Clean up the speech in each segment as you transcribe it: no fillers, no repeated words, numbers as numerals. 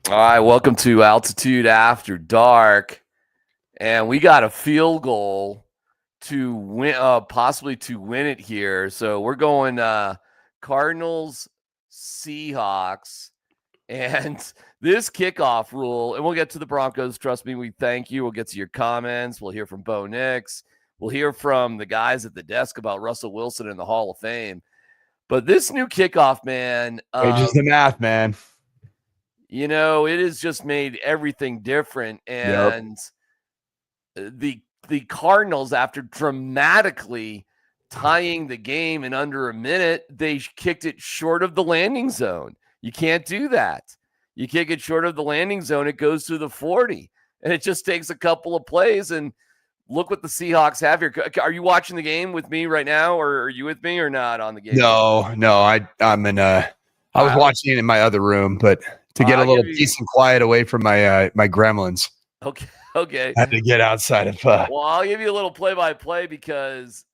All right, welcome to Altitude After Dark, and we got a field goal to win, possibly to win it here. So we're going Cardinals, Seahawks, and this kickoff rule. And we'll get to the Broncos. Trust me, we thank you. We'll get to your comments. We'll hear from Bo Nix. We'll hear from the guys at the desk about Russell Wilson in the Hall of Fame. But this new kickoff, man, just the math, man. You know, it has just made everything different. And the Cardinals, after dramatically tying the game in under a minute, they kicked it short of the landing zone. You can't do that. You kick it short of the landing zone, it goes through the 40. And it just takes a couple of plays. And look what the Seahawks have here. Are you watching the game with me right now, or are you with me or not on the game? No, I'm in I was watching it in my other room, but to get a little peace and quiet away from my my gremlins. Okay. I had to get outside of Well, I'll give you a little play-by-play because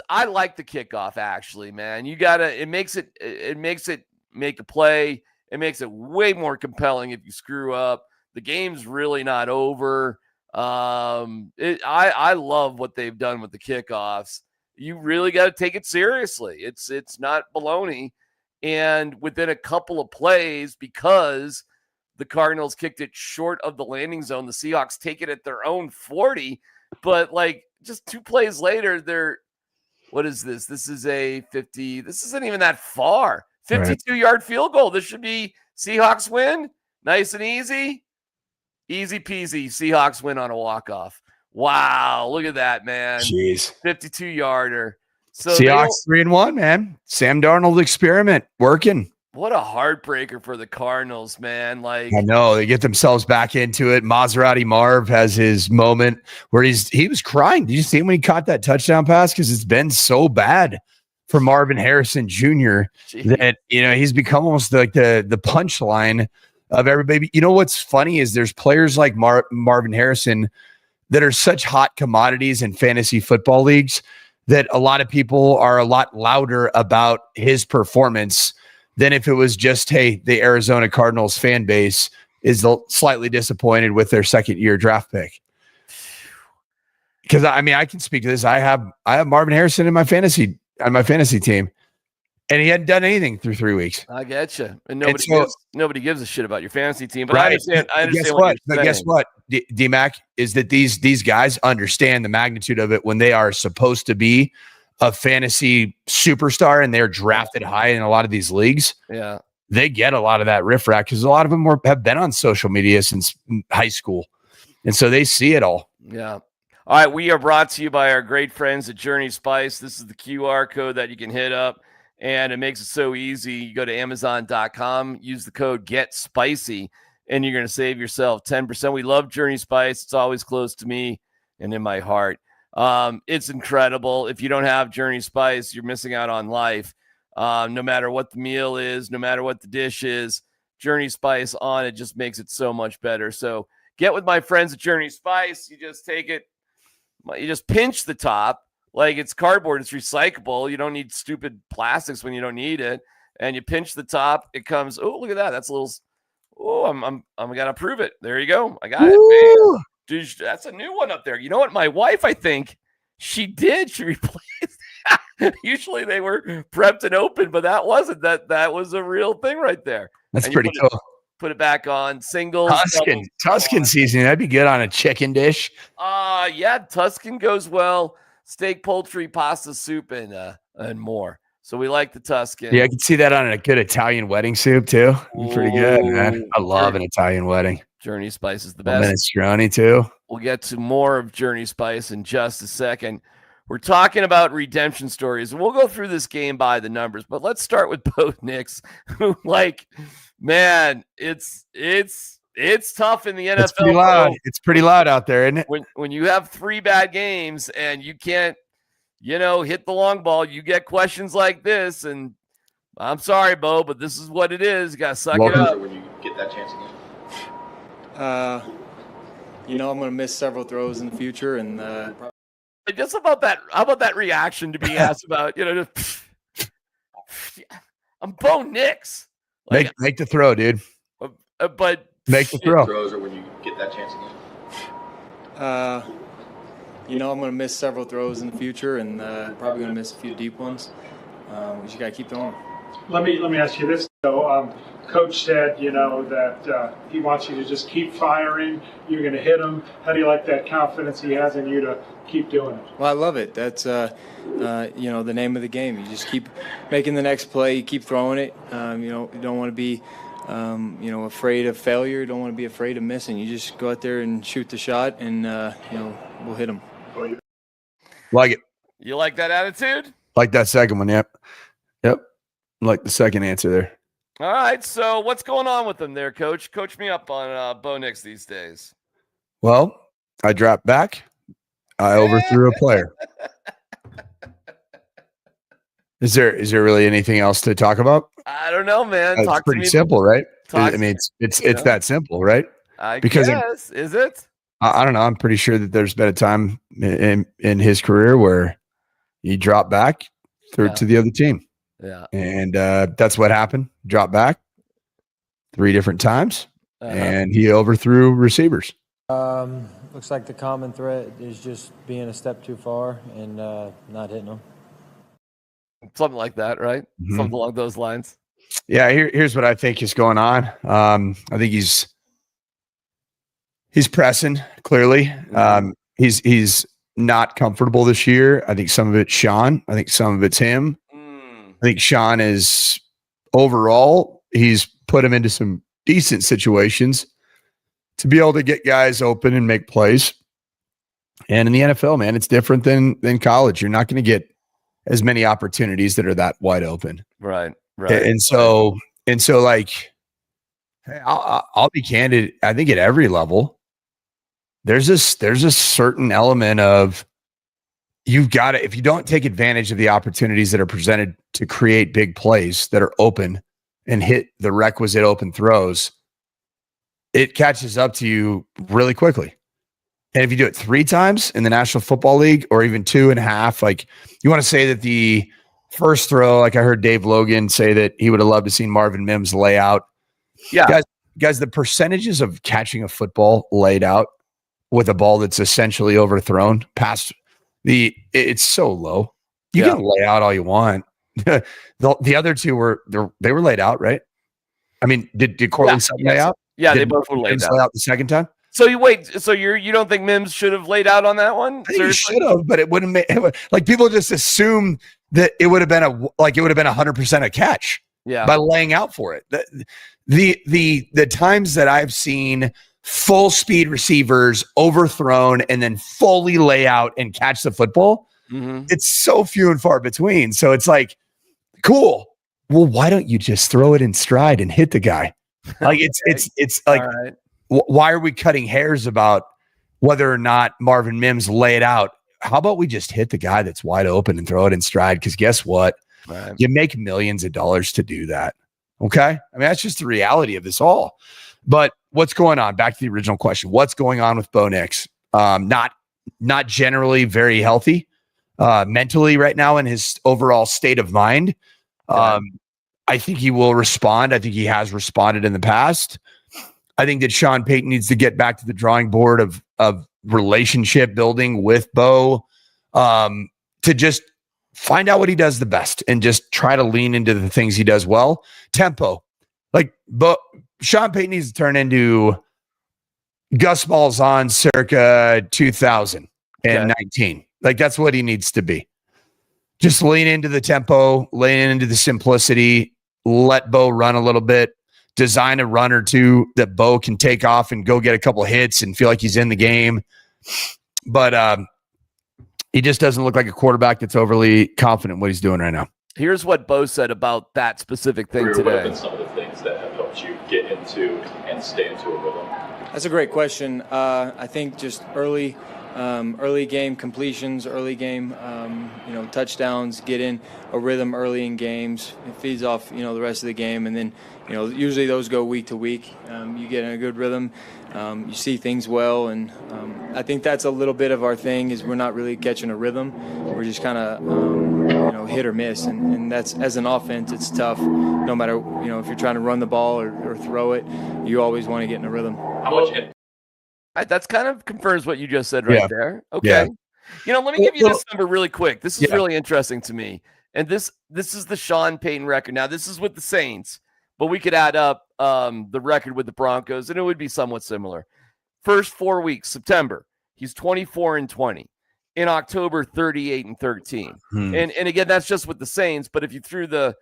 I like the kickoff actually, man. It makes it make a play. It makes it way more compelling if you screw up. The game's really not over. I love what they've done with the kickoffs. You really got to take it seriously. It's not baloney. And within a couple of plays, because the Cardinals kicked it short of the landing zone, the Seahawks take it at their own 40. But like just 2 plays later, what is this? This is a 50. This isn't even that far. 52-yard field goal. This should be Seahawks win. Nice and easy. Easy peasy. Seahawks win on a walk-off. Wow. Look at that, man. Jeez. 52-yarder. So Seahawks 3-1, man. Sam Darnold experiment working. What a heartbreaker for the Cardinals, man. Like, I know they get themselves back into it. Maserati Marv has his moment where he was crying. Did you see him when he caught that touchdown pass? Because it's been so bad for Marvin Harrison Jr. that, you know, he's become almost like the punchline of everybody. You know what's funny is there's players like Marvin Harrison that are such hot commodities in fantasy football leagues that a lot of people are a lot louder about his performance than if it was just, hey, the Arizona Cardinals fan base is slightly disappointed with their second-year draft pick. Because I mean, I can speak to this. I have Marvin Harrison on my fantasy team, and he hadn't done anything through 3 weeks. I get you. And nobody gives a shit about your fantasy team. But right. I understand what you're saying. But guess what, DMac, is that these guys understand the magnitude of it when they are supposed to be a fantasy superstar and they're drafted high in a lot of these leagues. Yeah. They get a lot of that riffraff because a lot of them have been on social media since high school. And so they see it all. Yeah. All right. We are brought to you by our great friends at Journey Spice. This is the QR code that you can hit up, and it makes it so easy. You go to Amazon.com, use the code GETSPICY, and you're going to save yourself 10%. We love Journey Spice. It's always close to me and in my heart. It's incredible. If you don't have Journey Spice, you're missing out on life. No matter what the meal is, no matter what the dish is, Journey Spice on it just makes it so much better. So get with my friends at Journey Spice. You just take it, you just pinch the top like it's cardboard. It's recyclable. You don't need stupid plastics when you don't need it. And you pinch the top. It comes. Oh, look at that. That's a little. Oh, I'm gonna prove it. There you go. I got it. Man. Dude, that's a new one up there. You know what? My wife, I think she replaced that. Usually they were prepped and open, but that wasn't. That was a real thing right there. That's pretty cool. Put it back on. Singles. Tuscan seasoning. That'd be good on a chicken dish. Yeah, Tuscan goes well. Steak, poultry, pasta, soup, and more. So we like the Tuscan. Yeah, I can see that on a good Italian wedding soup too. Pretty good, man. I love an Italian wedding. Journey Spice is the best. Minestrone too. We'll get to more of Journey Spice in just a second. We're talking about redemption stories, and we'll go through this game by the numbers. But let's start with Bo Nix, who, like, man, it's tough in the NFL. It's pretty loud. It's pretty loud out there, isn't it? When you have 3 bad games and you can't, hit the long ball, you get questions like this. And I'm sorry, Bo, but this is what it is. You got to suck it up. When you get that chance again. I'm going to miss several throws in the future, and just about that. How about that reaction to be asked about? I'm Bo Nix. Make the throw, dude. but make the throw. Throws or when you get that chance again? I'm going to miss several throws in the future, and probably going to miss a few deep ones. We just got to keep throwing. Let me ask you this, though. Coach said, that he wants you to just keep firing. You're going to hit him. How do you like that confidence he has in you to keep doing it? Well, I love it. That's, the name of the game. You just keep making the next play. You keep throwing it. You don't want to be, afraid of failure. You don't want to be afraid of missing. You just go out there and shoot the shot, and, we'll hit him. Like it. You like that attitude? Like that second one, yep. Like the second answer there. All right, so what's going on with them there, Coach? Coach me up on Bo Nix these days. Well, I dropped back. I overthrew a player. Is there really anything else to talk about? I don't know, man. It's pretty simple, right? It's that simple, right? Because is it? I don't know. I'm pretty sure that there's been a time in his career where he dropped back, threw it to the other team. Yeah. And that's what happened. Dropped back 3 different times, and he overthrew receivers. Looks like the common thread is just being a step too far and not hitting them. Something like that, right? Mm-hmm. Something along those lines. Yeah, here's what I think is going on. I think he's pressing, clearly. He's not comfortable this year. I think some of it's Sean. I think some of it's him. I think Sean is overall, he's put him into some decent situations to be able to get guys open and make plays. And in the NFL, man, it's different than college. You're not going to get as many opportunities that are that wide open. Right. And so like, hey, I'll be candid. I think at every level, there's a certain element of, you've got to, if you don't take advantage of the opportunities that are presented to create big plays that are open and hit the requisite open throws, it catches up to you really quickly. And if you do it 3 times in the National Football League, or even 2.5, like, you want to say that the first throw, like I heard Dave Logan say that he would have loved to see Marvin Mims lay out. Yeah. Guys, the percentages of catching a football laid out with a ball that's essentially overthrown past it's so low. You can lay out all you want. The other 2 were laid out, right? I mean, did Cortland Sutton lay out? Yeah, they both were laid out. Lay out the second time. So you don't think Mims should have laid out on that one? I think he should have, but it wouldn't make, like, people just assume that it would have been 100% a catch. Yeah, by laying out for it. The times that I've seen full speed receivers overthrown and then fully lay out and catch the football, it's so few and far between. So it's like, cool. Well, why don't you just throw it in stride and hit the guy? Like, it's like, right. Why are we cutting hairs about whether or not Marvin Mims laid out? How about we just hit the guy that's wide open and throw it in stride? Because guess what? Right. You make millions of dollars to do that. Okay. I mean, that's just the reality of this all. But what's going on? Back to the original question. What's going on with Bo Nix? Not generally very healthy mentally right now in his overall state of mind. I think he will respond. I think he has responded in the past. I think that Sean Payton needs to get back to the drawing board of relationship building with Bo, to just find out what he does the best and just try to lean into the things he does well. Tempo. Like, Sean Payton needs to turn into Gus Malzahn circa 2019. Like, that's what he needs to be. Just lean into the tempo, lean into the simplicity, let Bo run a little bit, design a run or two that Bo can take off and go get a couple hits and feel like he's in the game. But he just doesn't look like a quarterback that's overly confident in what he's doing right now. Here's what Bo said about that specific thing today. What have been some of the things that have helped you get into and stay into a rhythm? That's a great question. I think just early game completions, early game, touchdowns, get in a rhythm early in games. It feeds off, the rest of the game. And then, usually those go week to week. You get in a good rhythm. You see things well. And I think that's a little bit of our thing is we're not really catching a rhythm. We're just kind of hit or miss, and that's, as an offense, it's tough. No matter if you're trying to run the ball or throw it, you always want to get in a rhythm. How much hit? That's kind of confirms what you just said Yeah. there. Okay. Yeah. Let me give you this number really quick. This is really interesting to me. And this is the Sean Payton record. Now, this is with the Saints, but we could add up the record with the Broncos, and it would be somewhat similar. First 4 weeks, September, he's 24-20. In October, 38-13. And again, that's just with the Saints. But if you threw the,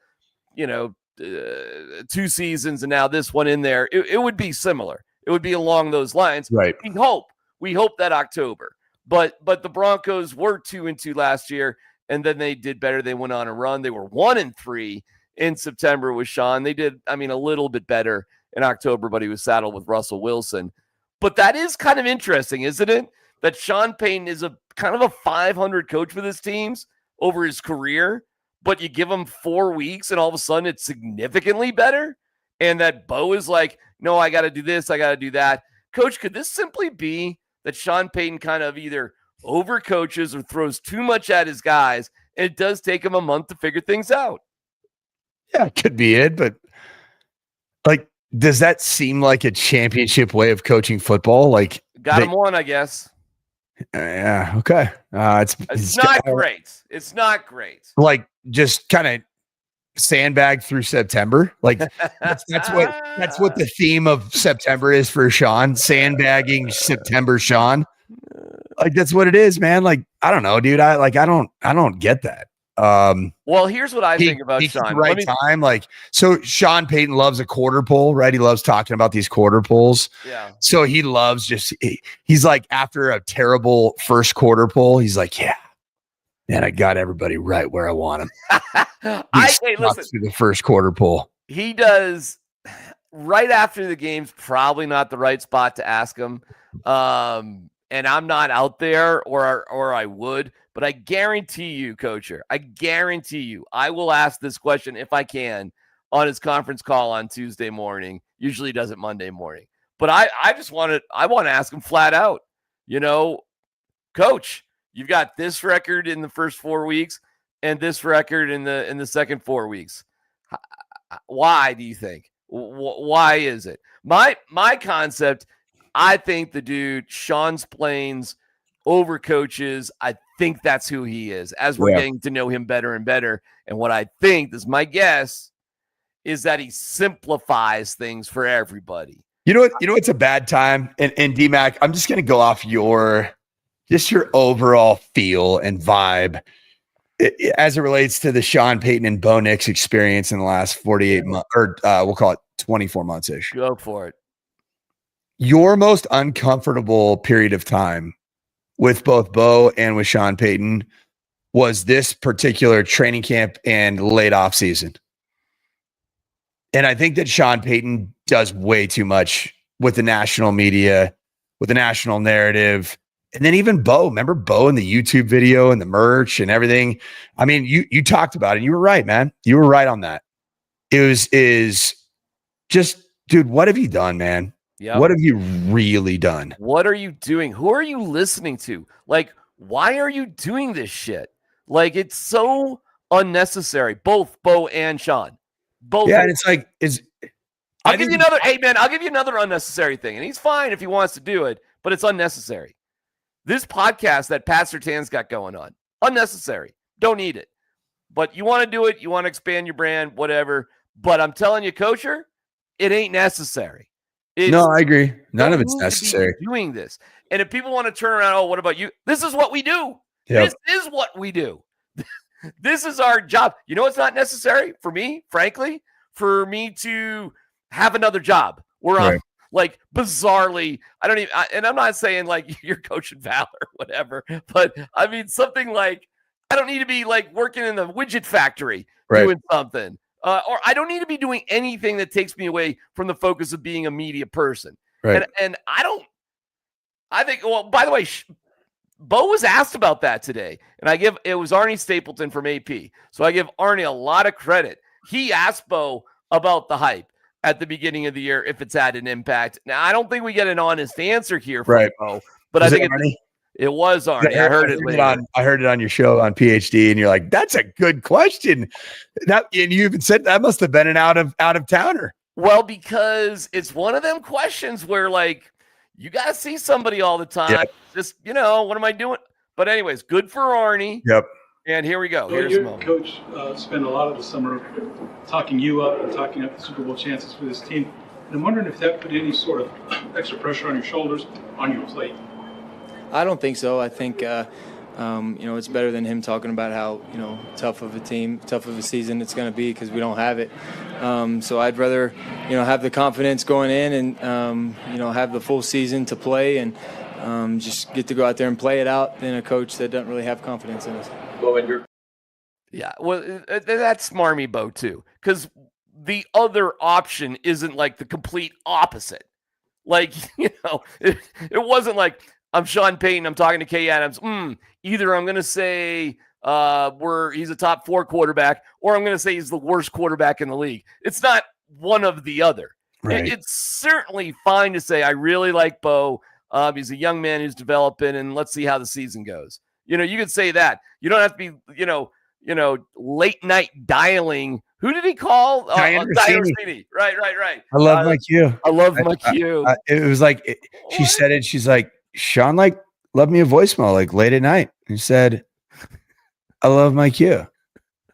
2 seasons and now this one in there, it would be similar. It would be along those lines. Right. We hope that October. But the Broncos were 2-2 last year, and then they did better. They went on a run. They were 1-3 in September with Sean. They did, a little bit better in October, but he was saddled with Russell Wilson. But that is kind of interesting, isn't it? That Sean Payton is a kind of a 500 coach for his teams over his career, but you give him 4 weeks and all of a sudden it's significantly better. And that Bo is like, no, I got to do this. I got to do that. Coach, could this simply be that Sean Payton kind of either overcoaches or throws too much at his guys, and it does take him a month to figure things out? Yeah, it could be it, but does that seem like a championship way of coaching football? Got him one, I guess. Yeah. Okay. It's not great. It's not great. Just kind of sandbag through September. That's what the theme of September is for Sean. Sandbagging September, Sean. That's what it is, man. I don't know, dude. I don't get that. Well, here's what I think about Sean. Time. So Sean Payton loves a quarter pole, right? He loves talking about these quarter poles. Yeah. So he loves he's like, after a terrible first quarter pole, he's like, yeah, man, I got everybody right where I want him. Listen, through the first quarter pole. He does right after the game's probably not the right spot to ask him. And I'm not out there, or I would, but I guarantee you, Coacher, I will ask this question if I can on his conference call on Tuesday morning. Usually he does it Monday morning. But I want to ask him flat out, Coach, you've got this record in the first 4 weeks and this record in the second 4 weeks. Why do you think? Why is it? My concept, I think the dude, Sean's planes over coaches. I think that's who he is as we're getting to know him better and better. And what I think, this is my guess, is that he simplifies things for everybody. You know what's a bad time? And DMac, I'm just going to go off your overall feel and vibe as it relates to the Sean Payton and Bo Nix experience in the last 48 months, or we'll call it 24 months-ish. Go for it. Your most uncomfortable period of time with both Bo and with Sean Payton was this particular training camp and late off season. And I think that Sean Payton does way too much with the national media, with the national narrative. And then even Bo, remember Bo in the YouTube video and the merch and everything. I mean, you talked about it. You were right, man. You were right on that. Is just, dude, what have you done, man? Yep. What have you really done? What are you doing? Who are you listening to? Why are you doing this shit? It's so unnecessary. Both Bo and Sean. Both. Yeah, and I'll give you another unnecessary thing. And he's fine if he wants to do it, but it's unnecessary. This podcast that Pat Surtain's got going on, unnecessary. Don't need it. But you want to do it, you want to expand your brand, whatever. But I'm telling you, Coacher, it ain't necessary. No, I agree. None of it's necessary. Doing this. And if people want to turn around, oh, what about you? This is what we do. Yep. This is what we do. This is our job. You know, it's not necessary for me, frankly, for me to have another job where I'm bizarrely, and I'm not saying you're coaching Valor or whatever, but I mean, something I don't need to be working in the widget factory doing something. Or I don't need to be doing anything that takes me away from the focus of being a media person. Right. And I think, well, by the way, Bo was asked about that today. And it was Arnie Stapleton from AP. So I give Arnie a lot of credit. He asked Bo about the hype at the beginning of the year, if it's had an impact. Now, I don't think we get an honest answer here from Bo. But I think It was Arnie. I heard it later. I heard it on your show on PhD, and you're like, "That's a good question." And you even said that must have been an out of towner. Well, because it's one of them questions where like you got to see somebody all the time. Yeah. Just what am I doing? But anyways, good for Arnie. Yep. And here we go. Well, Here's the moment. Coach spent a lot of the summer talking you up and talking up the Super Bowl chances for this team. And I'm wondering if that put any sort of extra pressure on your shoulders, on your plate. I don't think so. I think it's better than him talking about how tough of a team, tough of a season it's going to be because we don't have it. So I'd rather have the confidence going in and have the full season to play and just get to go out there and play it out than a coach that doesn't really have confidence in us. Yeah, well, that's smarmy, Bo, too, because the other option isn't like the complete opposite. Like, it wasn't like, I'm Sean Payton, I'm talking to Kay Adams. Either I'm going to say he's a top 4 quarterback, or I'm going to say he's the worst quarterback in the league. It's not one of the other. Right. It's certainly fine to say, I really like Bo. He's a young man who's developing, and let's see how the season goes. You could say that. You don't have to be, late night dialing. Who did he call? Diane Rossini. Right. I love my cue. I love my cue. It was like she said it. She's like, Sean, like, left me a voicemail like late at night. He said, I love my cue.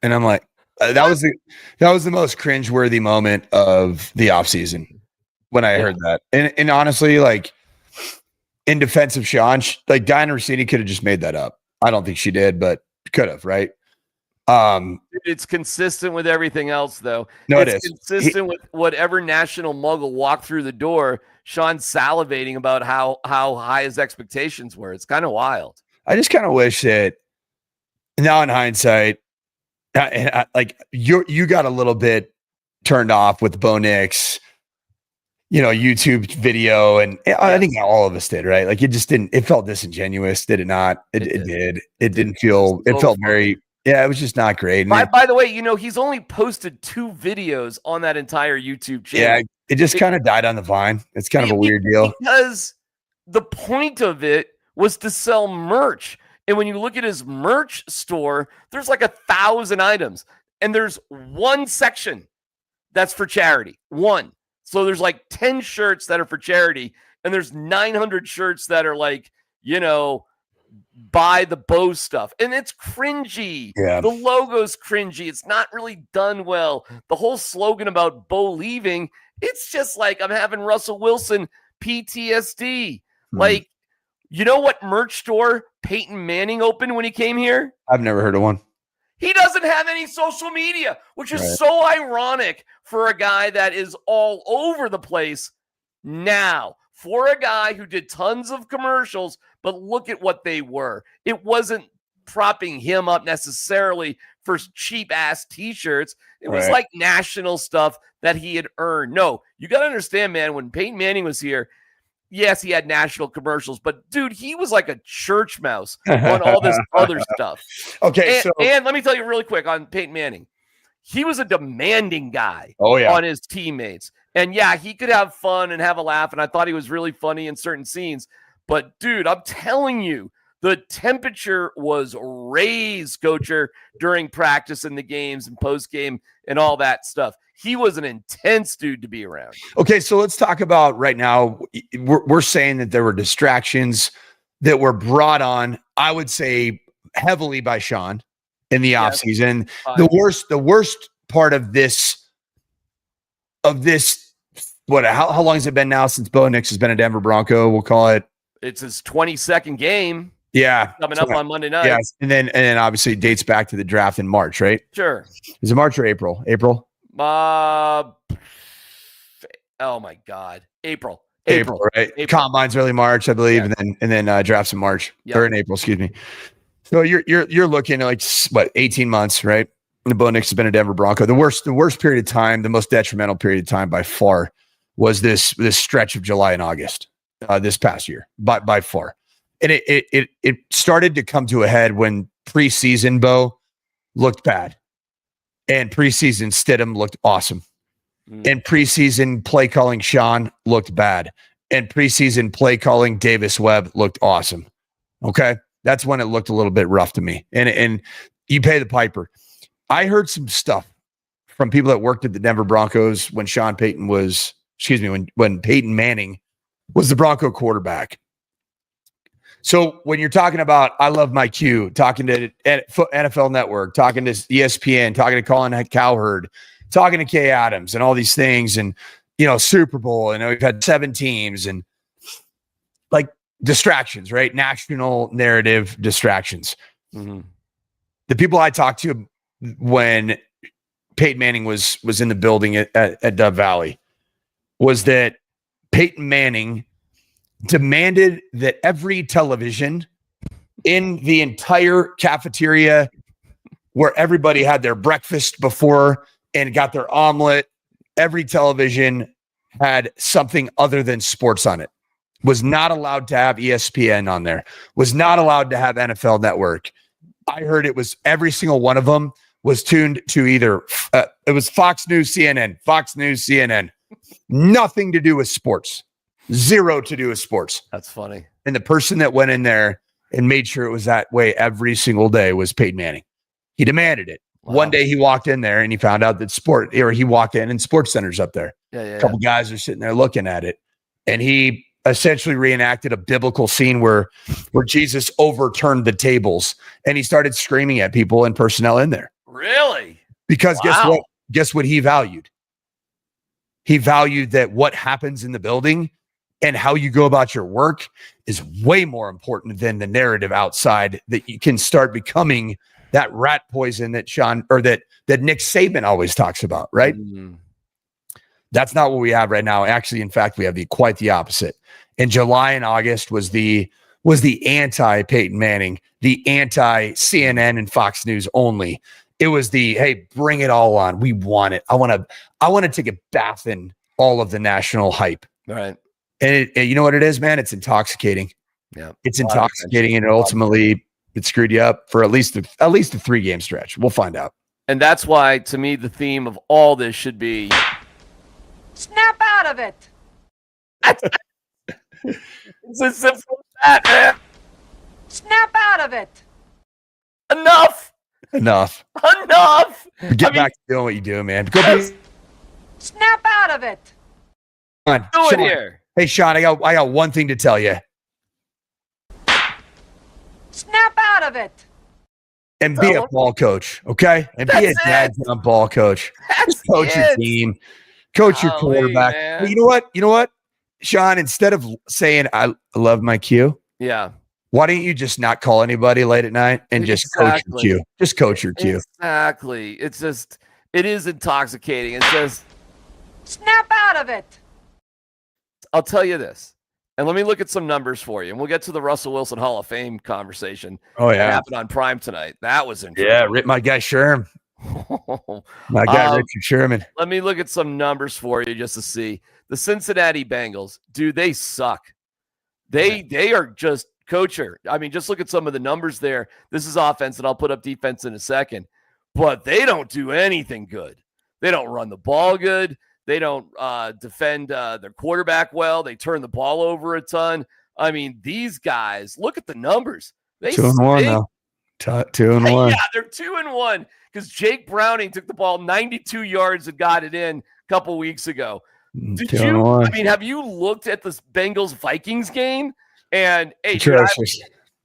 And I'm like, that was the most cringeworthy moment of the offseason when I heard that. And honestly, like, in defense of Sean, like Diana Rossini could have just made that up. I don't think she did, but could have, right? It's consistent with everything else, though. No, it's consistent with whatever national muggle walked through the door. Sean's salivating about how high his expectations were. It's kind of wild. I just kind of wish that now in hindsight, like you got a little bit turned off with Bo Nix, YouTube video, and I think all of us did, right? Like it just didn't. It felt disingenuous, did it not? It did. It didn't feel. It felt very. Yeah, it was just not great. By the way, he's only posted 2 videos on that entire YouTube channel. Yeah, it just kind of died on the vine. It's kind of a weird deal. Because the point of it was to sell merch. And when you look at his merch store, there's like 1,000 items. And there's one section that's for charity. One. So there's like 10 shirts that are for charity. And there's 900 shirts that are like, buy the Bo stuff, and it's cringy. Yeah. The logo's cringy. It's not really done well. The whole slogan about Bo leaving, it's just like I'm having Russell Wilson PTSD. Like, what merch store Peyton Manning opened when he came here? I've never heard of one. He doesn't have any social media, which is so ironic for a guy that is all over the place now. For a guy who did tons of commercials, but look at what they were. It wasn't propping him up necessarily for cheap-ass T-shirts. It was like national stuff that he had earned. No, you got to understand, man, when Peyton Manning was here, yes, he had national commercials, but, dude, he was like a church mouse on all this other stuff. Okay, and let me tell you really quick on Peyton Manning. He was a demanding guy on his teammates. And yeah, he could have fun and have a laugh. And I thought he was really funny in certain scenes. But dude, I'm telling you, the temperature was raised, Coacher, during practice and the games and post game and all that stuff. He was an intense dude to be around. Okay, so let's talk about right now. We're saying that there were distractions that were brought on, I would say, heavily by Sean in the offseason. The worst part of this, how long has it been now since Bo Nix has been a Denver Bronco? We'll call it. It's his 22nd game. Yeah. Coming up on Monday night. Yeah. And then obviously it dates back to the draft in March, right? Sure. Is it March or April? April? Oh my God. April, right? April. Combine's early March, I believe, and then drafts in March or in April, excuse me. So you're looking at like 18 months, right? The Bo Nix has been a Denver Bronco. The worst period of time, the most detrimental period of time by far was this stretch of July and August this past year by far. And it started to come to a head when preseason Bo looked bad and preseason Stidham looked awesome. And preseason play calling Sean looked bad. And preseason play calling Davis Webb looked awesome. Okay. That's when it looked a little bit rough to me. And you pay the piper. I heard some stuff from people that worked at the Denver Broncos when when Peyton Manning was the Bronco quarterback. So when you're talking about, I love my Q, talking to NFL Network, talking to ESPN, talking to Colin Cowherd, talking to Kay Adams and all these things, and, Super Bowl, and we've had 7 teams and like distractions, right? National narrative distractions. Mm-hmm. The people I talked to when Peyton Manning was in the building at Dove Valley was that Peyton Manning demanded that every television in the entire cafeteria where everybody had their breakfast before and got their omelet, every television had something other than sports on it. Was not allowed to have ESPN on there. Was not allowed to have NFL Network. I heard it was every single one of them was tuned to either it was Fox News, CNN. Nothing to do with sports. Zero to do with sports. That's funny. And the person that went in there and made sure it was that way every single day was Peyton Manning. He demanded it. Wow. One day he walked in there and he found out that he walked in and Sports Center's up there. A couple guys are sitting there looking at it. And he essentially reenacted a biblical scene where Jesus overturned the tables and he started screaming at people and personnel in there. Really? Because guess what he valued? He valued that what happens in the building and how you go about your work is way more important than the narrative outside, that you can start becoming that rat poison that that Nick Saban always talks about, right? Mm-hmm. That's not what we have right now. Actually, in fact, we have quite the opposite. In July and August was the anti Peyton Manning, the anti CNN and Fox News only. It was hey, bring it all on. We want it. I want to take a bath in all of the national hype. Right. And you know what it is, man? It's intoxicating. Yeah. It's intoxicating, and ultimately it screwed you up for at least a 3-game stretch. We'll find out. And that's why, to me, the theme of all this should be snap out of it. It's as simple as that, man. Snap out of it. Enough. Get back to doing what you do, man. Snap out of it. Come on, do Sean. it here. Hey, Sean, I got one thing to tell you. Snap out of it. And be a ball coach, okay? And be a dad's ball coach. Coach your team. Coach your quarterback. Well, you know what? Sean, instead of saying I love my Q, why don't you just not call anybody late at night and just coach your Q? Just coach your Q. Exactly. It is intoxicating. It says snap out of it. I'll tell you this, and let me look at some numbers for you, and we'll get to the Russell Wilson Hall of Fame conversation. Oh, yeah. That happened on Prime tonight. That was interesting. Yeah, my guy Sherm. My guy Richard Sherman. Let me look at some numbers for you just to see. The Cincinnati Bengals, dude, they suck. They are just kosher. I mean, just look at some of the numbers there. This is offense, and I'll put up defense in a second. But they don't do anything good. They don't run the ball good. They don't defend their quarterback well. They turn the ball over a ton. I mean, these guys, look at the numbers. They 2-1 now. 2-1. Yeah, they're 2-1 because Jake Browning took the ball 92 yards and got it in a couple weeks ago. Have you looked at this Bengals-Vikings game? And hey,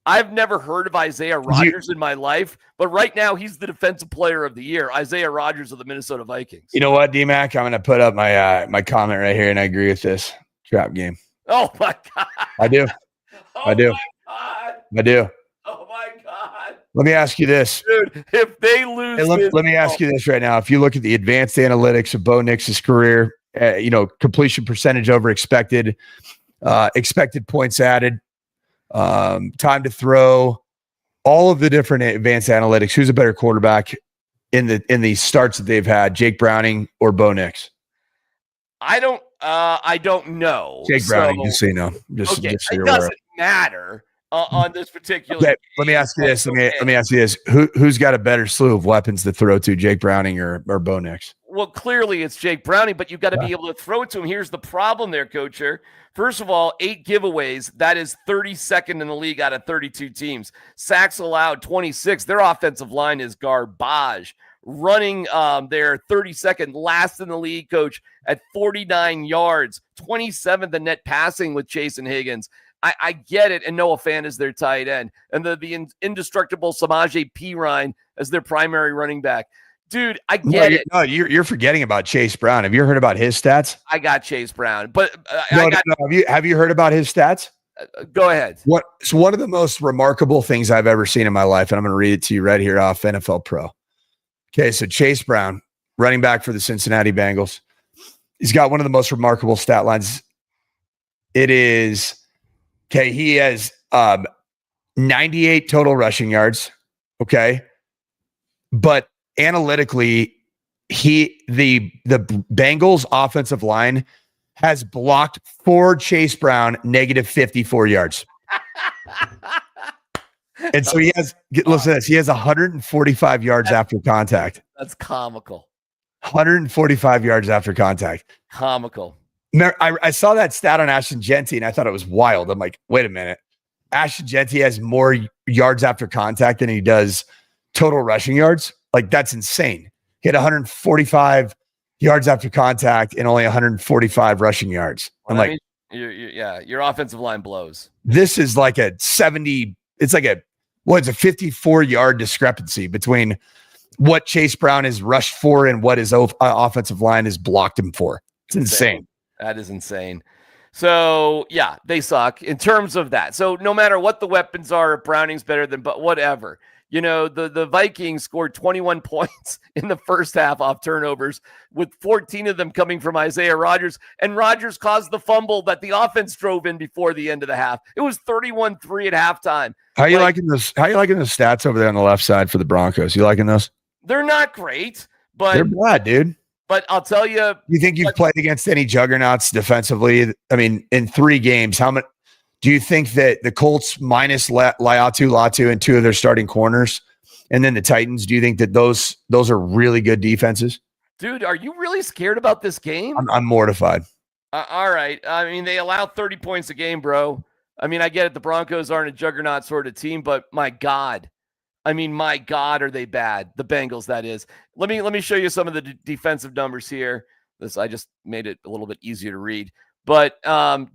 I've never heard of Isaiah Rodgers in my life, but right now he's the defensive player of the year, Isaiah Rodgers of the Minnesota Vikings. You know what, DMac? I'm going to put up my comment right here, and I agree with this trap game. Oh, my God. I do. I do. Oh, my God. Let me ask you this. Dude, if they lose let me ask you this right now. If you look at the advanced analytics of Bo Nix's career, completion percentage over expected, expected points added, time to throw, all of the different advanced analytics, who's a better quarterback in the starts that they've had, Jake Browning or Bo Nix? I don't know. Jake Browning, just so you know. Just so it doesn't matter on this particular game. Let me ask you this. Let me ask you this. Who's got a better slew of weapons to throw to, Jake Browning or Bo Nix? Well, clearly it's Jake Browning, but you've got to be able to throw it to him. Here's the problem there, Coacher. First of all, 8 giveaways. That is 32nd in the league out of 32 teams. Sacks allowed, 26. Their offensive line is garbage. Running, they're 32nd last in the league, Coach, at 49 yards. 27th in net passing with Chase and Higgins. I get it, and Noah Fant is their tight end. And the indestructible Samaje Perine as their primary running back. Dude, I get it. No, you're forgetting about Chase Brown. Have you heard about his stats? I got Chase Brown, but No. Have you heard about his stats? Go ahead. It's one of the most remarkable things I've ever seen in my life, and I'm going to read it to you right here off NFL Pro. Okay, so Chase Brown, running back for the Cincinnati Bengals, he's got one of the most remarkable stat lines. It is okay. He has 98 total rushing yards. Okay, but analytically, the Bengals offensive line has blocked for Chase Brown negative 54 yards. And so he has, listen to this, he has 145 yards after contact. That's comical. 145 yards after contact. Comical. I saw that stat on Ashton Genty and I thought it was wild. I'm like, wait a minute. Ashton Genty has more yards after contact than he does total rushing yards. Like, that's insane. He had 145 yards after contact and only 145 rushing yards. I'm like, your offensive line blows. This is like a 70. It's like it's a 54-yard discrepancy between what Chase Brown has rushed for and what his offensive line has blocked him for. It's insane. That is insane. So, yeah, they suck in terms of that. So no matter what the weapons are, Browning's better than, but whatever. You know, the Vikings scored 21 points in the first half off turnovers, with 14 of them coming from Isaiah Rodgers. And Rodgers caused the fumble that the offense drove in before the end of the half. It was 31-3 at halftime. How are you liking this? How are you liking the stats over there on the left side for the Broncos? You liking those? They're not great, but they're bad, dude. But I'll tell you. You think you've played against any juggernauts defensively? I mean, in 3 games, how much do you think that the Colts minus Latu and 2 of their starting corners, and then the Titans, do you think that those are really good defenses? Dude, are you really scared about this game? I'm mortified. All right. I mean, they allow 30 points a game, bro. I mean, I get it. The Broncos aren't a juggernaut sort of team, but my God. I mean, my God, are they bad? The Bengals, that is. Let me show you some of the defensive numbers here. I just made it a little bit easier to read. But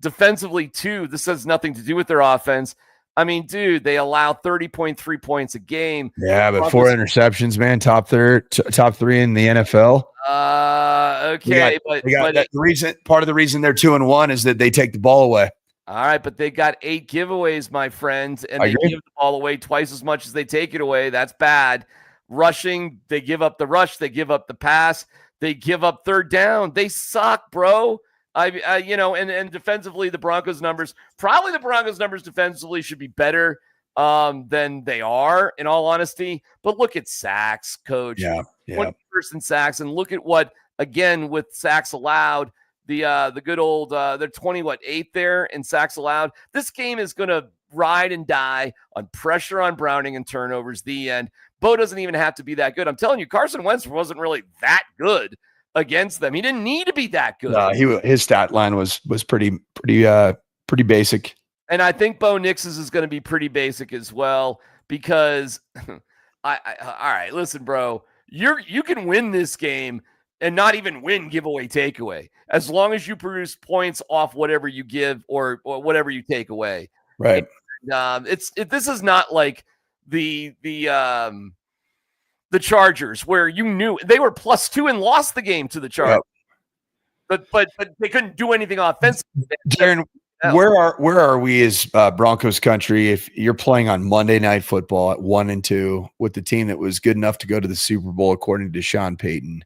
defensively, too, this has nothing to do with their offense. I mean, dude, they allow 30.3 points a game. Yeah, but 4 interceptions, man. Top 3 in the NFL. Okay, part of the reason they're 2-1 is that they take the ball away. All right, but they got 8 giveaways, my friend, and they give the ball away twice as much as they take it away. That's bad. Rushing, they give up the rush, they give up the pass, they give up third down. They suck, bro. And defensively, the Broncos numbers defensively should be better than they are, in all honesty. But look at sacks, Coach. Yeah. 20% sacks, and look at what, again, with sacks allowed, the good old they're 8th there in sacks allowed. This game is going to ride and die on pressure on Browning and turnovers. The end. Bo doesn't even have to be that good. I'm telling you, Carson Wentz wasn't really that good against them. He didn't need to be that good. His stat line was pretty basic. And I think Bo Nix's is going to be pretty basic as well, because all right, listen, bro, you can win this game and not even win giveaway takeaway, as long as you produce points off whatever you give or whatever you take away. Right. And, this is not like the Chargers, where you knew they were +2 and lost the game to the Chargers. Yep. But they couldn't do anything offensively. Darren, where are we as Broncos country if you're playing on Monday Night Football at 1-2 with the team that was good enough to go to the Super Bowl according to Sean Payton?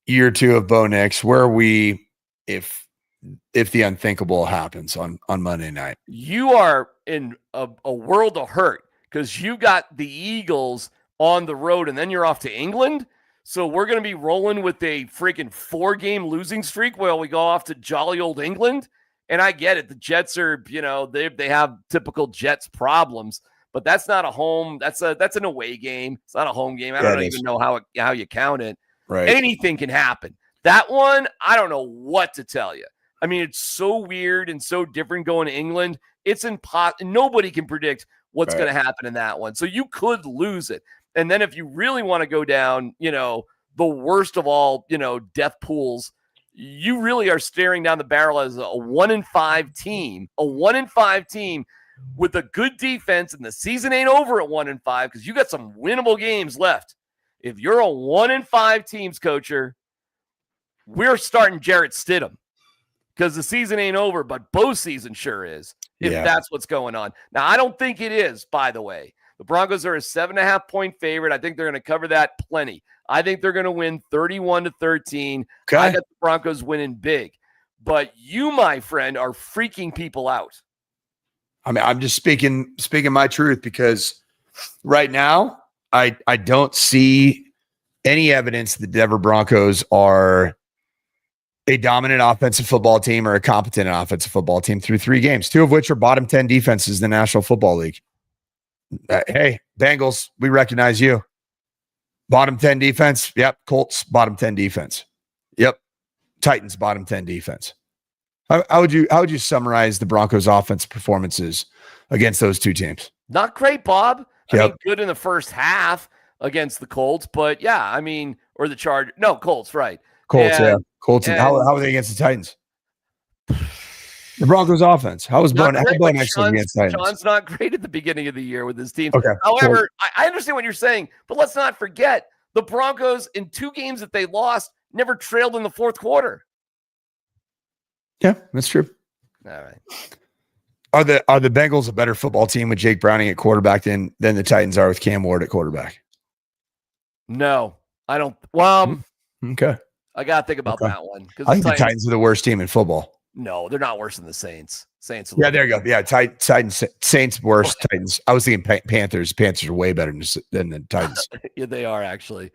Year 2 of Bo Nix. Where are we if the unthinkable happens on Monday night? You are in a world of hurt, because you got the Eagles on the road and then you're off to England. So we're going to be rolling with a freaking 4-game losing streak while we go off to jolly old England. And I get it. The Jets are, they have typical Jets problems, but that's not a home. That's an away game. It's not a home game. I don't even know how you count it. Right. Anything can happen. That one, I don't know what to tell you. I mean, it's so weird and so different going to England. It's impossible. Nobody can predict what's going to happen in that one. So you could lose it. And then if you really want to go down, the worst of all, death pools, you really are staring down the barrel as a 1-5 team, with a good defense, and the season ain't over at 1-5 because you got some winnable games left. If you're a 1-5 teams, coacher, we're starting Jarrett Stidham because the season ain't over, but Bo's season sure is, if that's what's going on. Now, I don't think it is, by the way. The Broncos are a 7.5-point favorite. I think they're going to cover that plenty. I think they're going to win 31-13. Okay. I got the Broncos winning big. But you, my friend, are freaking people out. I mean, I'm just speaking my truth because right now I don't see any evidence that the Denver Broncos are a dominant offensive football team or a competent offensive football team through 3 games, 2 of which are bottom 10 defenses in the National Football League. Hey, Bengals, we recognize you. Bottom 10 defense. Yep. Colts, bottom 10 defense. Yep. Titans, bottom 10 defense. How would you summarize the Broncos' offense performances against those 2 teams? Not great, Bob. I mean, good in the first half against the Colts, but or the Chargers. No, Colts, right. Colts. How are they against the Titans? The Broncos' offense. How was Bo Nix against Titans? Sean's not great at the beginning of the year with his team. Okay. However, I understand what you're saying, but let's not forget the Broncos in 2 games that they lost never trailed in the fourth quarter. Yeah, that's true. All right. Are the Bengals a better football team with Jake Browning at quarterback than the Titans are with Cam Ward at quarterback? No, I don't. Well, okay. I got to think about that one. I think the Titans are the worst team in football. No, they're not worse than the Saints. Saints. Yeah, there you go. Yeah, Titans, Saints worse. Titans. I was thinking Panthers. Panthers are way better than the Titans. Yeah, they are actually.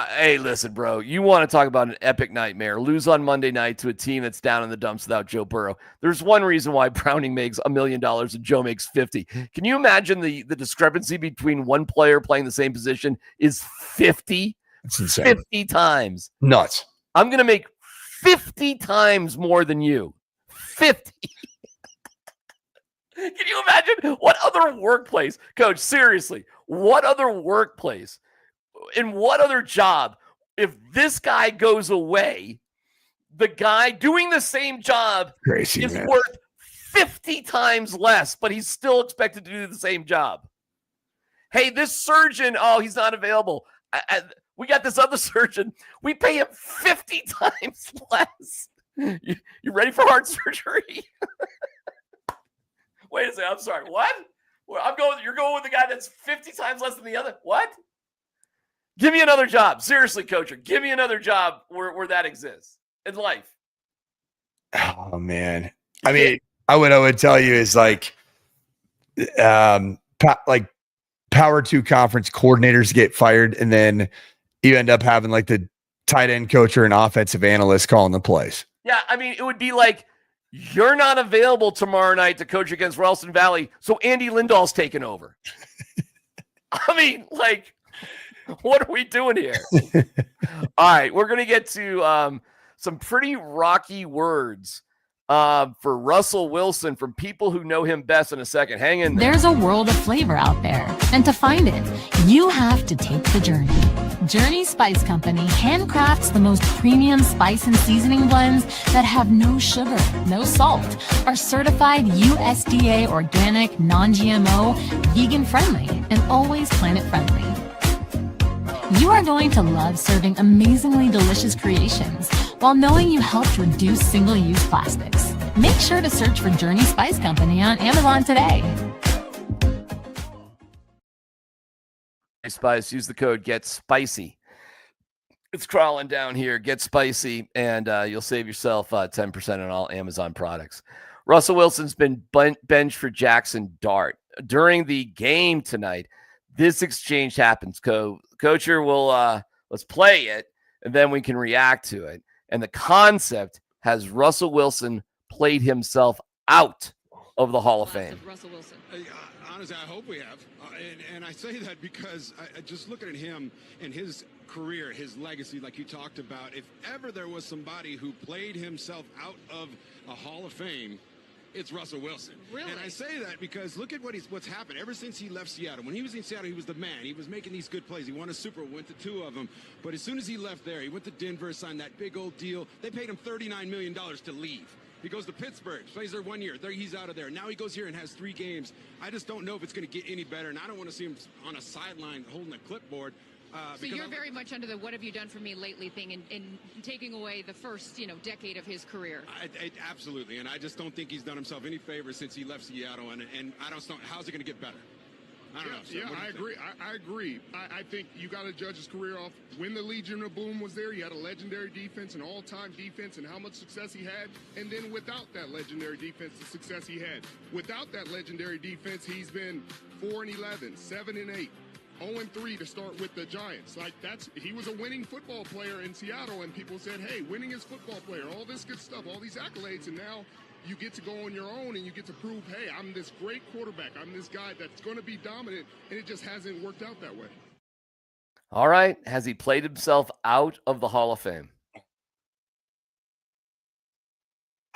Hey, listen, bro. You want to talk about an epic nightmare? Lose on Monday night to a team that's down in the dumps without Joe Burrow. There's one reason why Browning makes $1 million and Joe makes 50. Can you imagine the discrepancy between one player playing the same position is 50? That's insane. 50 times. Nuts. I'm going to make 50 times more than you. 50. Can you imagine what other workplace, Coach, seriously, what other workplace, in what other job, if this guy goes away, the guy doing the same job is worth 50 times less, but he's still expected to do the same job. Hey, this surgeon, he's not available. We got this other surgeon. We pay him 50 times less. You ready for heart surgery? Wait a second. I'm sorry. What? You're going with the guy that's 50 times less than the other? What? Give me another job. Seriously, coach. Give me another job where that exists in life. Oh, man. I mean, I would tell you is like Power 2 conference coordinators get fired, and then you end up having like the tight end coach or an offensive analyst calling the plays. Yeah, I mean, it would be like, you're not available tomorrow night to coach against Ralston Valley, so Andy Lindahl's taking over. I mean, like, what are we doing here? All right, we're going to get to some pretty rocky words for Russell Wilson from people who know him best in a second. Hang in there. There's a world of flavor out there, and to find it, you have to take the journey. Journey Spice Company handcrafts the most premium spice and seasoning blends that have no sugar, no salt, are certified USDA organic, non-GMO, vegan-friendly, and always planet-friendly. You are going to love serving amazingly delicious creations while knowing you helped reduce single-use plastics. Make sure to search for Journey Spice Company on Amazon today. Spice, use the code GETSPICY. It's crawling down here. Get spicy, and you'll save yourself 10% on all Amazon products. Russell Wilson's been benched for Jackson Dart. During the game tonight, this exchange happens. Coacher will let's play it, and then we can react to it. And the concept has Russell Wilson played himself out of the Hall of Fame? Russell Wilson. Honestly, I hope we have. And I say that because I just looking at him and his career, his legacy, like you talked about, if ever there was somebody who played himself out of a Hall of Fame, it's Russell Wilson. Really? And I say that because look at what's happened ever since he left Seattle. When he was in Seattle, he was the man. He was making these good plays. He won a Super Bowl, went to 2 of them. But as soon as he left there, he went to Denver, signed that big old deal. They paid him $39 million to leave. He goes to Pittsburgh, plays there 1 year. He's out of there. Now he goes here and has 3 games. I just don't know if it's going to get any better, and I don't want to see him on a sideline holding a clipboard. So you're very much under the "what have you done for me lately" thing, in taking away the first, decade of his career. Absolutely, and I just don't think he's done himself any favor since he left Seattle, and I don't know, how's it going to get better? I don't know. So I agree. I agree. I think you got to judge his career off when the Legion of Boom was there. He had a legendary defense, an all-time defense, and how much success he had. And then without that legendary defense, the success he had. Without that legendary defense, he's been 4-11, 7-8. 0-3 to start with the Giants. He was a winning football player in Seattle, and people said, hey, winning is football player, all this good stuff, all these accolades, and now you get to go on your own and you get to prove, hey, I'm this great quarterback. I'm this guy that's going to be dominant, and it just hasn't worked out that way. All right. Has he played himself out of the Hall of Fame?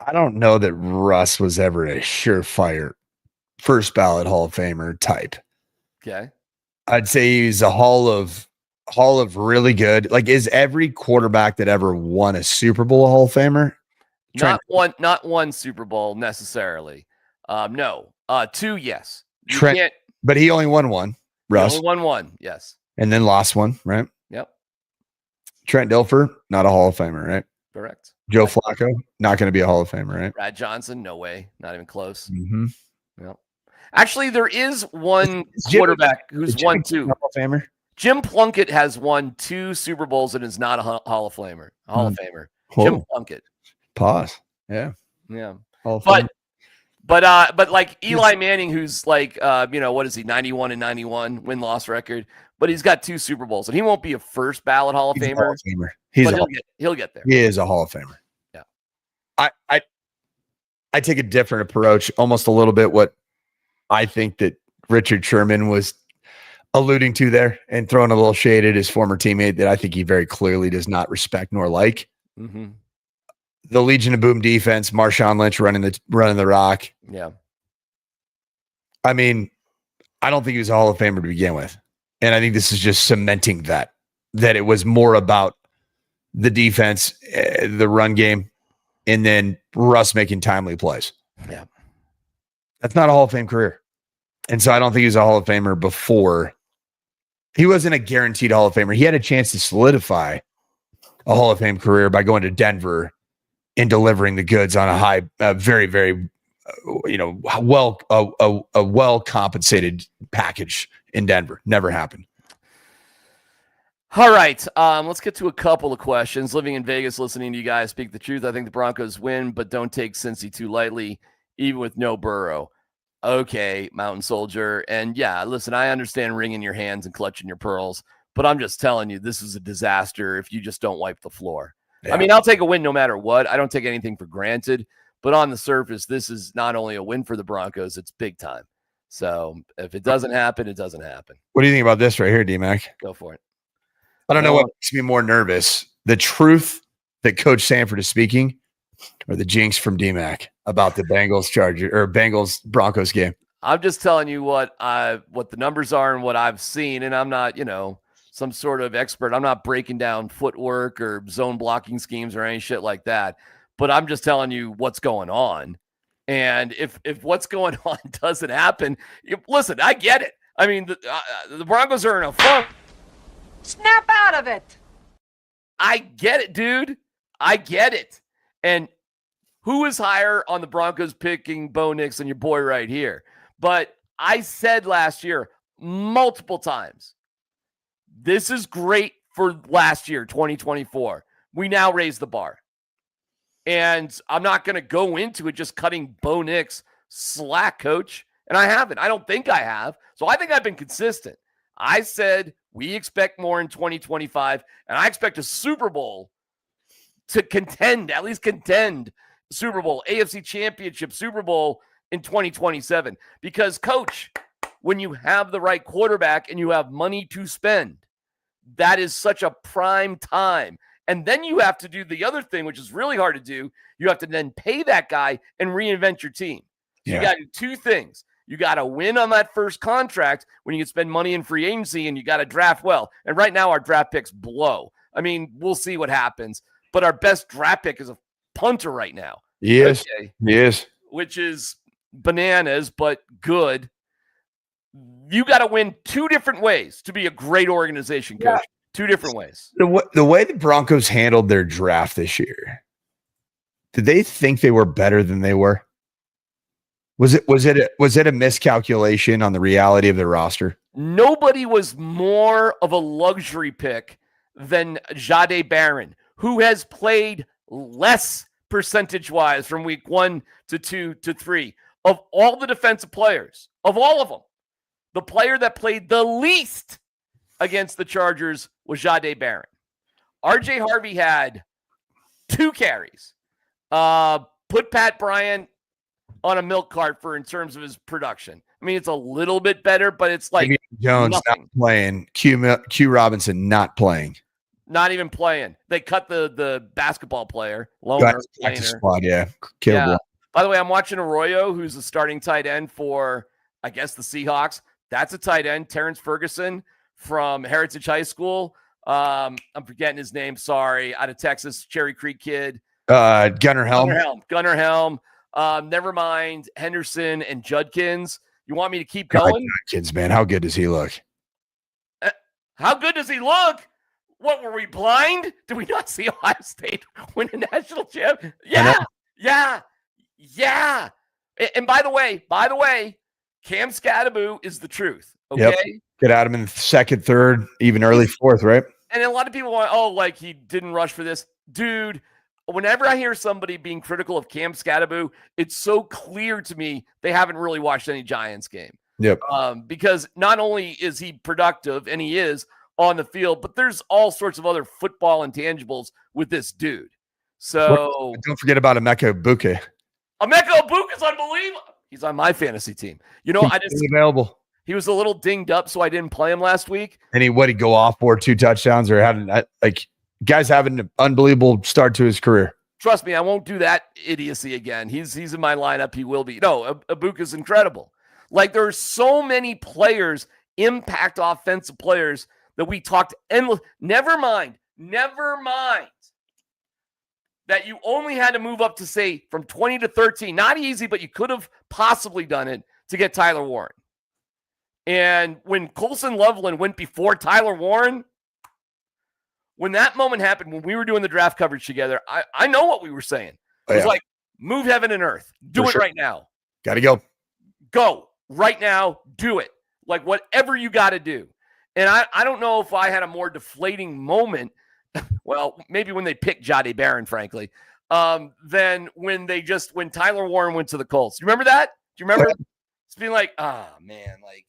I don't know that Russ was ever a surefire first ballot Hall of Famer type. Okay. I'd say he's a Hall of really good. Like, is every quarterback that ever won a Super Bowl a Hall of Famer? Not one Super Bowl necessarily. No. 2, yes. But he only won 1. Russ. He only won 1, yes. And then lost 1, right? Yep. Trent Dilfer, not a Hall of Famer, right? Correct. Joe Flacco, not going to be a Hall of Famer, right? Brad Johnson, no way. Not even close. Mm-hmm. Yep. Actually, there is one quarterback who's won 2. Hall of Famer? Jim Plunkett has won 2 Super Bowls and is not a Hall of Famer. Cool. Jim Plunkett. Pause. Yeah. But like Eli Manning, who's like, what is he, 91-91 win-loss record, but he's got 2 Super Bowls, and he won't be a first ballot Hall of Famer. He'll get there. He is a Hall of Famer. Yeah. I take a different approach, almost a little bit what I think that Richard Sherman was alluding to there, and throwing a little shade at his former teammate that I think he very clearly does not respect nor like. Mm-hmm. The Legion of Boom defense, Marshawn Lynch running the rock. Yeah. I mean, I don't think he was a Hall of Famer to begin with. And I think this is just cementing that it was more about the defense, the run game, and then Russ making timely plays. Yeah. That's not a Hall of Fame career. And so I don't think he was a Hall of Famer before. He wasn't a guaranteed Hall of Famer. He had a chance to solidify a Hall of Fame career by going to Denver and delivering the goods on a very, very, well compensated package in Denver. Never happened. All right. Let's get to a couple of questions. Living in Vegas, listening to you guys speak the truth. I think the Broncos win, but don't take Cincy too lightly, even with no Burrow. Okay, Mountain Soldier. And yeah, listen, I understand wringing your hands and clutching your pearls, but I'm just telling you, this is a disaster if you just don't wipe the floor. Yeah. I mean, I'll take a win no matter what. I don't take anything for granted, but on the surface, this is not only a win for the Broncos, it's big time. So if it doesn't happen, it doesn't happen. What do you think about this right here, DMac? Go for it. I don't know what makes me more nervous, the truth that Coach Sanford is speaking or the jinx from DMac about the Bengals Broncos game. I'm just telling you what the numbers are and what I've seen, and I'm not, some sort of expert. I'm not breaking down footwork or zone blocking schemes or any shit like that. But I'm just telling you what's going on. And if what's going on doesn't happen, listen, I get it. I mean, the Broncos are in a funk. Snap out of it. I get it, dude. I get it. And who is higher on the Broncos picking Bo Nix than your boy right here? But I said last year multiple times, this is great for last year, 2024. We now raise the bar. And I'm not going to go into it just cutting Bo Nix slack, coach. And I haven't. I don't think I have. So I think I've been consistent. I said we expect more in 2025, and I expect a Super Bowl to contend, at least contend Super Bowl, AFC Championship, Super Bowl in 2027. Because, coach, when you have the right quarterback and you have money to spend, that is such a prime time. And then you have to do the other thing, which is really hard to do. You have to then pay that guy and reinvent your team. So you got to do two things. You got to win on that first contract when you can spend money in free agency, and you got to draft well. And right now our draft picks blow. I mean, we'll see what happens. But our best draft pick is a punter right now. Yes. Okay? Yes. Which is bananas, but good. You got to win two different ways to be a great organization, coach. Yeah. Two different ways. The way the Broncos handled their draft this year, did they think they were better than they were? Was it a miscalculation on the reality of their roster? Nobody was more of a luxury pick than Jahdae Barron, who has played less percentage-wise from week 1 to 2 to 3 of all the defensive players, of all of them. The player that played the least against the Chargers was Jahdae Barron. RJ Harvey had 2 carries. Put Pat Bryant on a milk cart in terms of his production. I mean, it's a little bit better, but it's like Jones nothing. Not playing. Q Robinson not playing. Not even playing. They cut the basketball player. Loner, squad, yeah. By the way, I'm watching Arroyo, who's the starting tight end for, I guess, the Seahawks. That's a tight end. Terrence Ferguson from Heritage High School. I'm forgetting his name. Sorry. Out of Texas, Cherry Creek kid. Gunnar Helm. Gunnar Helm. Never mind Henderson and Judkins. You want me to keep going? Judkins, man. How good does he look? How good does he look? What, were we blind? Did we not see Ohio State win a national champ? Yeah. And by the way, Cam Scadaboo is the truth. Okay. Yep. Get at him in the second, third, even early fourth, right? And a lot of people want, like he didn't rush for this. Dude, whenever I hear somebody being critical of Cam Scadaboo, it's so clear to me they haven't really watched any Giants game. Yep. Because not only is he productive, and he is on the field, but there's all sorts of other football intangibles with this dude. So don't forget about Emeka Egbuka. Emeka Egbuka is unbelievable. He's on my fantasy team. You know, available. He was a little dinged up, so I didn't play him last week. And he'd go off for 2 touchdowns or guys having an unbelievable start to his career. Trust me, I won't do that idiocy again. He's in my lineup. He will be. No, Egbuka's incredible. Like, there are so many players, impact offensive players, that we talked endless. Never mind that you only had to move up to, say, from 20 to 13. Not easy, but you could have possibly done it to get Tyler Warren. And when Colson Loveland went before Tyler Warren, when that moment happened, when we were doing the draft coverage together, I know what we were saying. It was like, move heaven and earth. Do it right now. Got to go. Go right now. Do it. Like, whatever you got to do. And I don't know if I had a more deflating moment, well, maybe when they picked Jahdae Barron, frankly, than when Tyler Warren went to the Colts. You remember that? Do you remember? It's being like, man, like.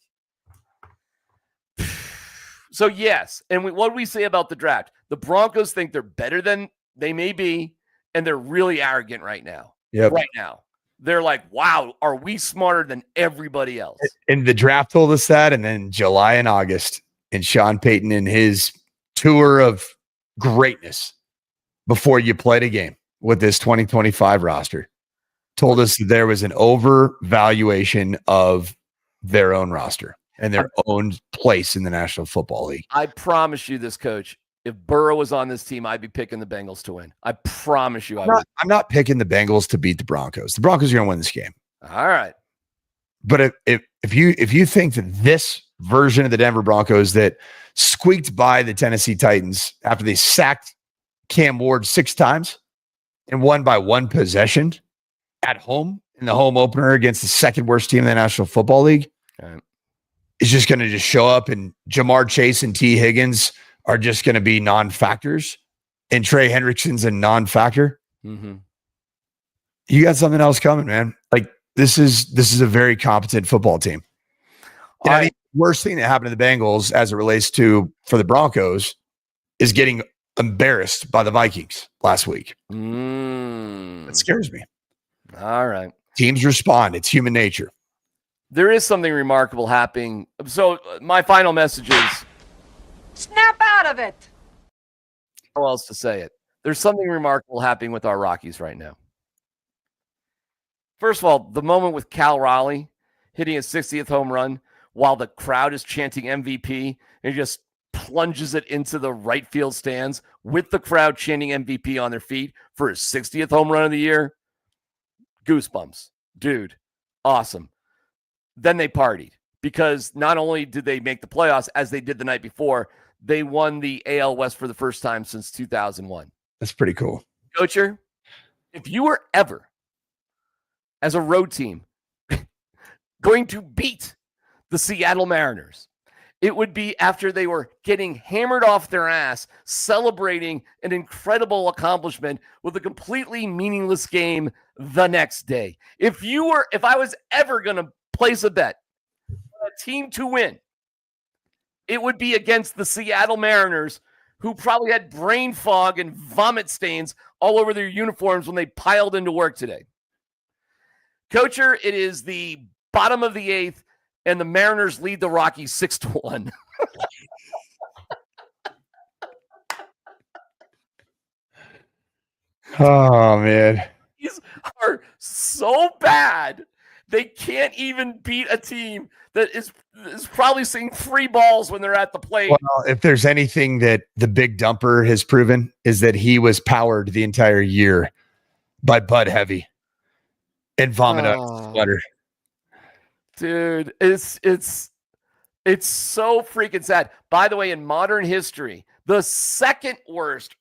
So, yes. And what do we say about the draft? The Broncos think they're better than they may be, and they're really arrogant right now. Yep. Right now. They're like, wow, are we smarter than everybody else? And the draft told us that, and then July and August, and Sean Payton in his tour of greatness before you played a game with this 2025 roster told us that there was an overvaluation of their own roster and their own place in the National Football League. I promise you this, Coach. If Burrow was on this team, I'd be picking the Bengals to win. I promise you I would. I'm not picking the Bengals to beat the Broncos. The Broncos are going to win this game. All right. But if you think that this version of the Denver Broncos that squeaked by the Tennessee Titans after they sacked Cam Ward 6 times and won by 1 possession at home in the home opener against the second worst team in the National Football League is just going to just show up, and Jamar Chase and T. Higgins are just going to be non-factors, and Trey Hendrickson's a non-factor. Mm-hmm. You got something else coming, man. Like, this is a very competent football team. And I think the worst thing that happened to the Bengals as it relates to for the Broncos is getting embarrassed by the Vikings last week. That scares me. All right. Teams respond. It's human nature. There is something remarkable happening. So my final message is, Snap out of it. how else to say it? There's something remarkable happening with our Rockies right now. First of all, the moment with Cal Raleigh hitting his 60th home run while the crowd is chanting MVP, and he just plunges it into the right field stands with the crowd chanting MVP on their feet for his 60th home run of the year. Goosebumps. Dude, awesome. Then they partied because not only did they make the playoffs as they did the night before, they won the AL West for the first time since 2001. That's pretty cool. Coacher, if you were ever, as a road team, going to beat the Seattle Mariners, it would be after they were getting hammered off their ass, celebrating an incredible accomplishment with a completely meaningless game the next day. If I was ever going to place a bet on a team to win, it would be against the Seattle Mariners, who probably had brain fog and vomit stains all over their uniforms when they piled into work today. Coacher, it is the bottom of the 8th, and the Mariners lead the Rockies 6-1. Oh, man. These are so bad. They can't even beat a team that is probably seeing 3 balls when they're at the plate. Well, if there's anything that the big dumper has proven, is that he was powered the entire year by Bud Heavy and vomit out his sweater. Dude, it's so freaking sad. By the way, in modern history, the second worst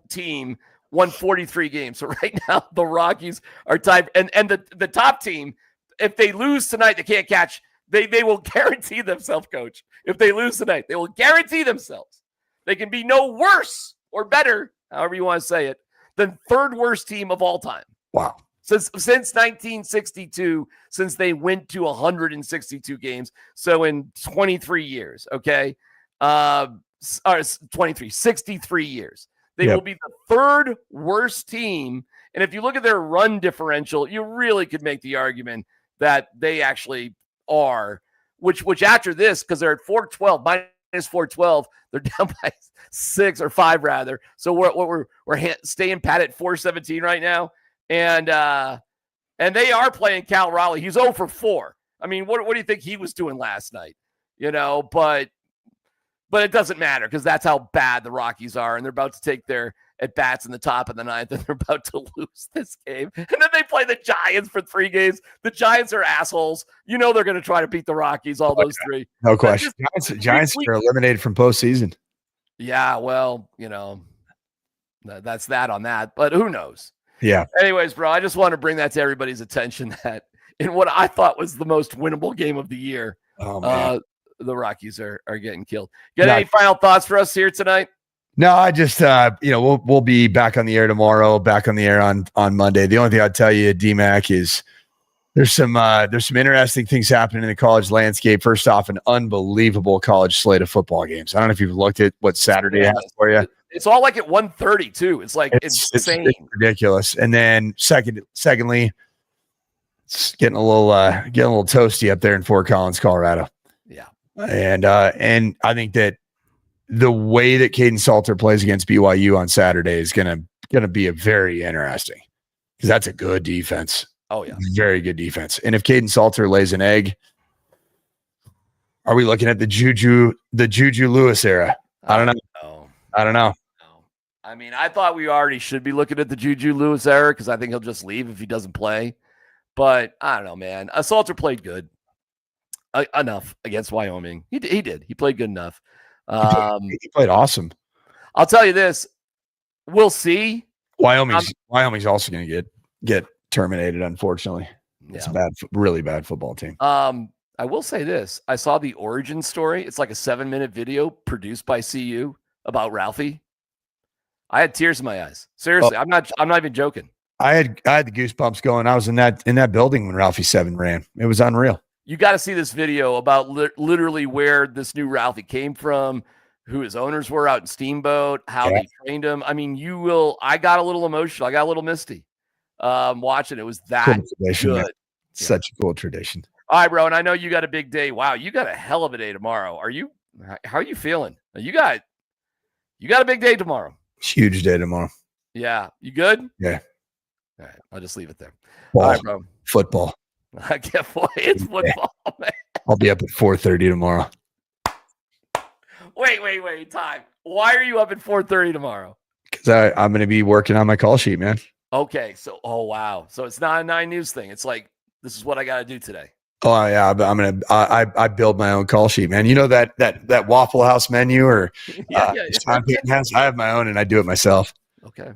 team won 43 games. So right now, the Rockies are tied. And the top team, if they lose tonight, they can't catch. They will guarantee themselves, Coach. If they lose tonight, they will guarantee themselves. They can be no worse or better, however you want to say it, than third worst team of all time. Wow. Since 1962, since they went to 162 games. So in 23 years, okay? 63 years. They will be the third worst team. And if you look at their run differential, you really could make the argument that they actually are, which after this, because they're at 412, minus 412, they're down by 6 or 5 rather. So we're staying pat at 417 right now. And they are playing Cal Raleigh. He's 0 for 4. I mean, what do you think he was doing last night? But it doesn't matter because that's how bad the Rockies are, and they're about to take their at-bats in the top of the 9th, and they're about to lose this game. And then they play the Giants for 3 games. The Giants are assholes. They're going to try to beat the Rockies, all those 3. No question. Giants are eliminated from postseason. Yeah, well, that's that on that. But who knows? Yeah. Anyways, bro, I just want to bring that to everybody's attention that in what I thought was the most winnable game of the year, the Rockies are getting killed. Any final thoughts for us here tonight? No, I just, we'll be back on the air tomorrow, back on the air on Monday. The only thing I'll tell you, DMac, is there's some interesting things happening in the college landscape. First off, an unbelievable college slate of football games. I don't know if you've looked at what Saturday has for you. It's all like at 1:30 too. It's like it's insane. It's ridiculous. And then secondly, it's getting a little toasty up there in Fort Collins, Colorado. Yeah. And I think that the way that Caden Salter plays against BYU on Saturday is gonna be a very interesting, because that's a good defense. Oh yeah, very good defense. And if Caden Salter lays an egg, are we looking at the Juju Lewis era? I don't know. I don't know. I mean, I thought we already should be looking at the Juju Lewis era because I think he'll just leave if he doesn't play. But I don't know, man. Salter played good enough against Wyoming. He did. He played good enough. He played awesome. I'll tell you this. We'll see. Wyoming's also going to get terminated, unfortunately. It's a really bad football team. I will say this. I saw the origin story. It's like a 7-minute video produced by CU about Ralphie. I had tears in my eyes. Seriously, I'm not even joking. I had the goosebumps going. I was in that building when Ralphie 7 ran. It was unreal. You got to see this video about literally where this new Ralphie came from, who his owners were out in Steamboat, how they trained him. I mean, I got a little emotional. I got a little misty watching. It was that good. Such a cool tradition. All right, bro. And I know you got a big day. Wow, you got a hell of a day tomorrow. How are you feeling? You got a big day tomorrow. Huge day tomorrow. Yeah. You good? Yeah. All right. I'll just leave it there. Ball. All right, bro. Football. I can't wait. It's football, man. I'll be up at 4:30 tomorrow. Wait. Time. Why are you up at 4:30 tomorrow? Because I'm going to be working on my call sheet, man. Okay. So, wow. So it's not a 9 News thing. It's like, this is what I got to do today. Oh yeah, I build my own call sheet, man. You know that Waffle House menu or Sean Payton has? I have my own and I do it myself. Okay.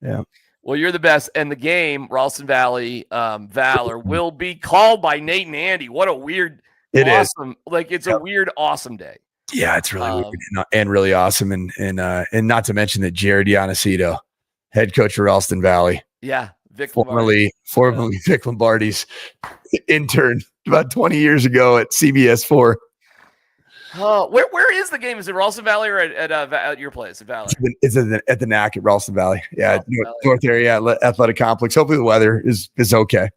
Yeah. Well, you're the best. And the game, Ralston Valley Valor, will be called by Nate and Andy. What a weird, awesome, like it's a weird, awesome day. Yeah, it's really weird and really awesome. And not to mention that Jared Ionesito, head coach of Ralston Valley. Yeah. Vic formerly Vic Lombardi's intern about 20 years ago at CBS 4. Where is the game? Is it Ralston Valley or at your place at Valley? It's at the NAC at Ralston Valley. Yeah, Valley. North area athletic complex. Hopefully the weather is okay.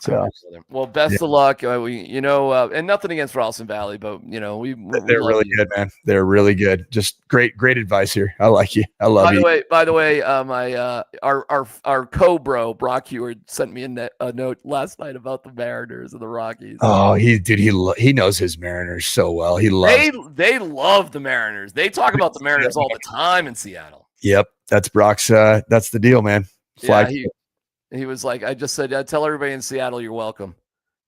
So, well, best of luck. And nothing against Ralston Valley, but they're really good, man. They're really good. Just great advice here. I like you. I love you. By the way, our co-bro Brock Heward sent me a note last night about the Mariners and the Rockies. Oh, he knows his Mariners so well. They love the Mariners. They talk about the Mariners all the time in Seattle. Yep, that's Brock's. That's the deal, man. He was like, I just said, tell everybody in Seattle you're welcome,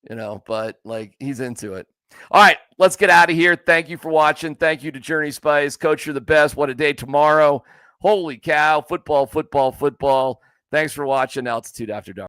but like he's into it. All right, let's get out of here. Thank you for watching. Thank you to Journey Spice. Coach, you're the best. What a day tomorrow. Holy cow. Football. Thanks for watching Altitude After Dark.